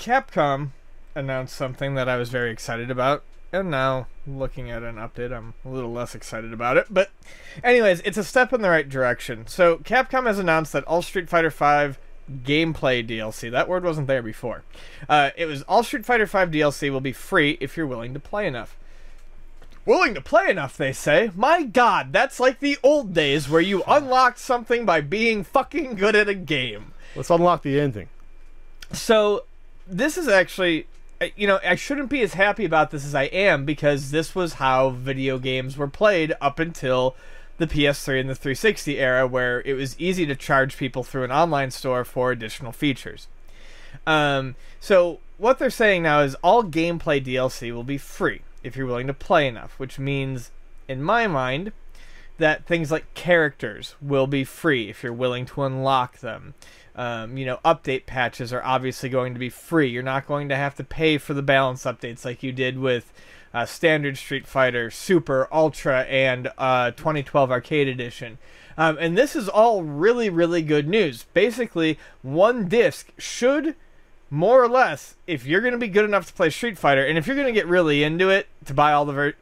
Capcom announced something that I was very excited about, and now, looking at an update, I'm a little less excited about it. But anyways, it's a step in the right direction. So Capcom has announced that all Street Fighter V gameplay DLC, that word wasn't there before, it was all Street Fighter V DLC will be free if you're willing to play enough. Willing to play enough, they say. My god, that's like the old days where you unlocked something by being fucking good at a game. Let's unlock the ending. So, this is actually, you know, I shouldn't be as happy about this as I am, because this was how video games were played up until the PS3 and the 360 era, where it was easy to charge people through an online store for additional features. So, what they're saying now is all gameplay DLC will be free if you're willing to play enough, which means, in my mind, that things like characters will be free if you're willing to unlock them. You know, update patches are obviously going to be free. You're not going to have to pay for the balance updates like you did with Standard Street Fighter, Super, Ultra, and 2012 Arcade Edition. And this is all really, really good news. Basically, one disc should, more or less, if you're going to be good enough to play Street Fighter, and if you're going to get really into it, to buy all the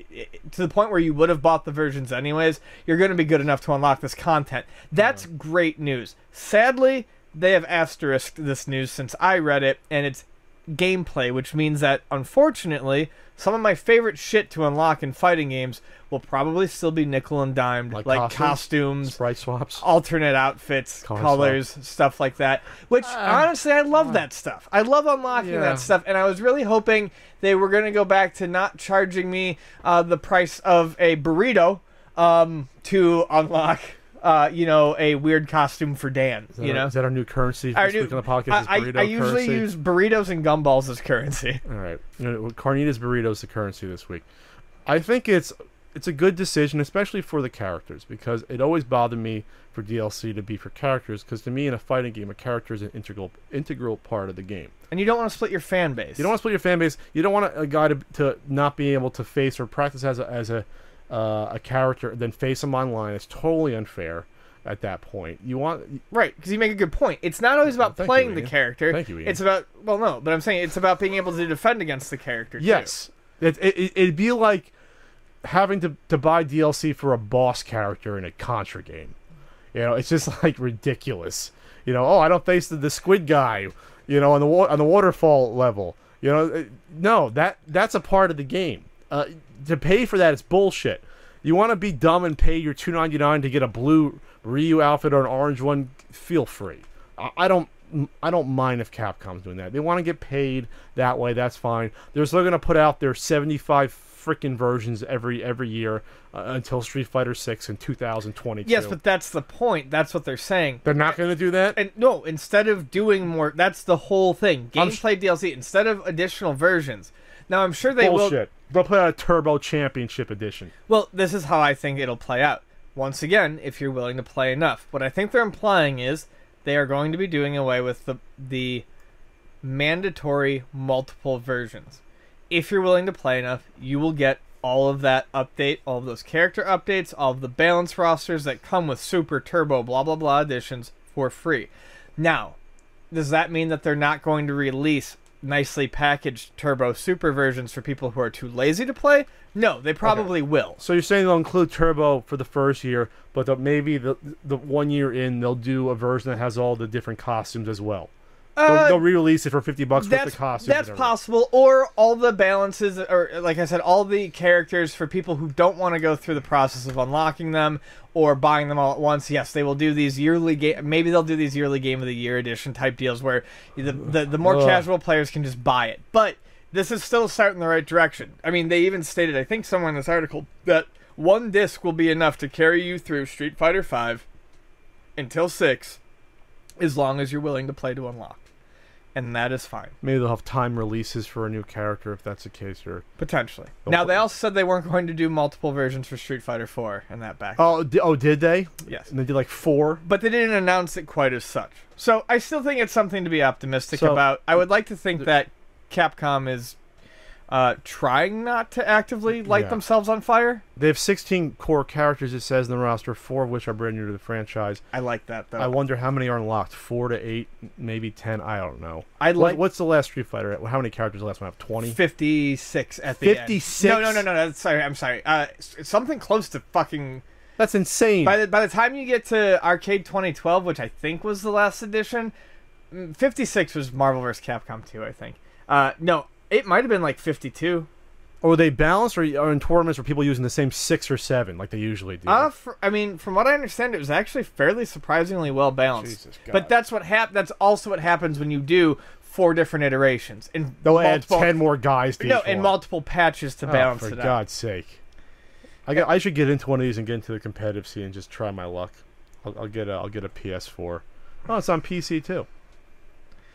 to the point where you would have bought the versions anyways, you're going to be good enough to unlock this content. That's great news. Sadly, they have asterisked this news since I read it, and it's gameplay, which means that, unfortunately, some of my favorite shit to unlock in fighting games will probably still be nickel and dimed, like costumes, sprite swaps, alternate outfits, colors, stuff like that. Which, honestly, I love that stuff. I love unlocking that stuff, and I was really hoping they were going to go back to not charging me the price of a burrito to unlock you know, a weird costume for Dan. Is that our new currency this week on the podcast? I usually use burritos and gumballs as currency. All right, Carnitas burritos the currency this week. I think it's a good decision, especially for the characters, because it always bothered me for DLC to be for characters, because to me in a fighting game, a character is an integral part of the game. And you don't want to split your fan base. You don't want to split your fan base. You don't want a guy to not be able to face or practice as a character and then face him online. It's totally unfair at that point. You want because you make a good point. It's not always about playing the character. Thank you, Ian. It's about but I'm saying it's about being able to defend against the character. Yes, too. It'd be like having to buy DLC for a boss character in a Contra game. You know, it's just like ridiculous. You know, I don't face the squid guy. You know, on the waterfall level. You know, no, that's a part of the game. To pay for that is bullshit. You want to be dumb and pay your $2.99 to get a blue Ryu outfit or an orange one? Feel free. I don't mind if Capcom's doing that. They want to get paid that way. That's fine. They're still going to put out their 75 freaking versions every year until Street Fighter 6 in 2022. Yes, but that's the point. That's what they're saying. They're not going to do that? And no, instead of doing more, that's the whole thing. Gameplay DLC, instead of additional versions. Now, I'm sure they Bullshit. They'll put out a Turbo Championship Edition. Well, this is how I think it'll play out. Once again, if you're willing to play enough. What I think they're implying is they are going to be doing away with the mandatory multiple versions. If you're willing to play enough, you will get all of that update, all of those character updates, all of the balance rosters that come with Super, Turbo, blah, blah, blah editions for free. Now, does that mean that they're not going to release nicely packaged Turbo Super versions for people who are too lazy to play? No, they probably will. So you're saying they'll include Turbo for the first year, but maybe the 1 year in, they'll do a version that has all the different costumes as well. They'll re-release it for $50 with the costumes. That's possible, or all the balances, or like I said, all the characters for people who don't want to go through the process of unlocking them or buying them all at once. Yes, they will do these yearly maybe they'll do these yearly Game of the Year edition type deals where the more casual players can just buy it. But this is still a start in the right direction. I mean, they even stated, I think somewhere in this article, that one disc will be enough to carry you through Street Fighter V until 6, as long as you're willing to play to unlock. And that is fine. Maybe they'll have time releases for a new character if that's the case. Or potentially. Now, they also said they weren't going to do multiple versions for Street Fighter 4 and that back. Oh, did they? Yes. And they did like 4? But they didn't announce it quite as such. So I still think it's something to be optimistic about. I would like to think that Capcom is trying not to actively light Yeah. themselves on fire. They have 16 core characters, it says in the roster, 4 of which are brand new to the franchise. I like that though. I wonder how many are unlocked. 4 to 8, maybe 10. I don't know. What's the last Street Fighter? How many characters does the last one have? 20? 56 at the end. 56? No. That's, sorry, I'm sorry. Something close to fucking. That's insane. By the time you get to Arcade 2012, which I think was the last edition, 56 was Marvel vs. Capcom 2, I think. No, it might have been like 52. Or are they balanced, or in tournaments where people using the same 6 or 7 like they usually do? I mean, from what I understand, it was actually fairly surprisingly well balanced. Jesus God. But that's that's also what happens when you do 4 different iterations. And they'll add 10 more guys to each one. and multiple patches to balance it out. For God's sake. I should get into one of these and get into the competitive scene and just try my luck. I'll get a PS4. Oh, it's on PC too.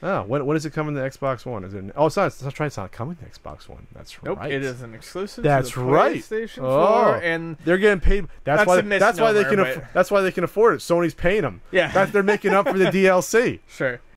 Oh, when is it coming to Xbox One? Is it? Oh, it's not. That's right. It's not coming to Xbox One. That's nope, right. It is an exclusive. That's to the right. PlayStation 4, oh, and they're getting paid. That's why they can. but... That's why they can afford it. Sony's paying them. Yeah, they're making up for the DLC. Sure.